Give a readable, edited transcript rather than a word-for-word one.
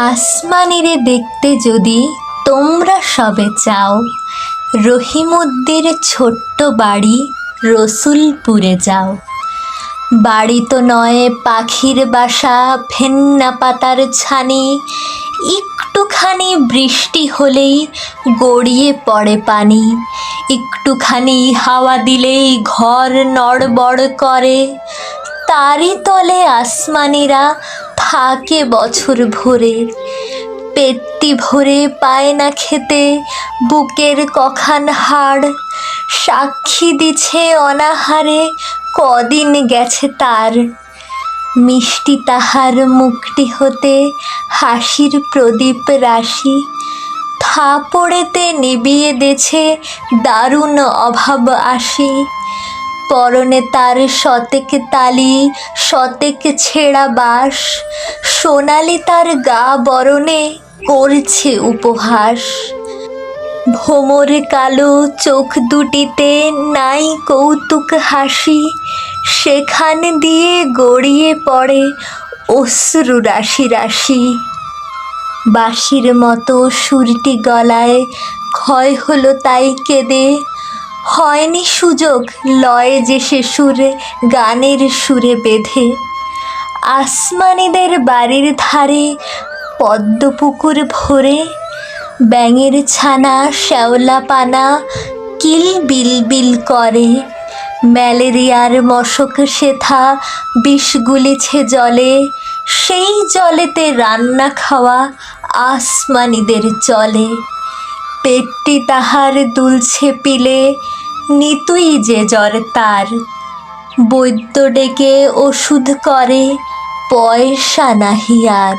আসমানিরে দেখতে যদি তোমরা সবে চাও, রহিমউদ্দির ছোট্ট বাড়ি রসুলপুরে যাও। বাড়ি তো নয় পাখির বাসা, ভেন্না পাতার ছানি, একটুখানি বৃষ্টি হলেই গড়িয়ে পড়ে পানি, একটুখানি হাওয়া দিলেই ঘর নড়বড় করে। তারই তলে আসমানিরা থাকে বছর ভরে, পেটটি ভরে পায় না খেতে বুকের কখান হাড়, সাক্ষী দিছে অনাহারে কদিন গেছে তার। মিষ্টি তাহার মুখটি হতে হাসির প্রদীপ রাশি, থাপড়েতে নিবিয়ে দেছে দারুণ অভাব আসি। পরনে তার শতেক তালি, শতেক ছেঁড়া বাস, সোনালি তার গা বরণে করছে উপহাস। ভোমর কালো চোখ দুটিতে নাই কৌতুক হাসি, সেখান দিয়ে গড়িয়ে পড়ে অশ্রু রাশি রাশি। বাঁশির মতো সুরটি গলায় ক্ষয় হলো তাই কেঁদে, হয়নি সুযোগ লয় যে সে সুরে গানের সুরে বেঁধে। আসমানিদের বাড়ির ধারে পদ্মপুকুর ভরে, ব্যাঙের ছানা শ্যাওলা পানা কিল বিল বিল করে। ম্যালেরিয়ার মশক সেথা বিষ গুলিছে জলে, সেই জলেতে রান্না খাওয়া আসমানিদের চলে। পেটটি তাহার দুলছে পিলে, নিতুই যে জ্বর তার, বৈদ্য ডেকে ওষুধ করে পয়সা নাহি আর।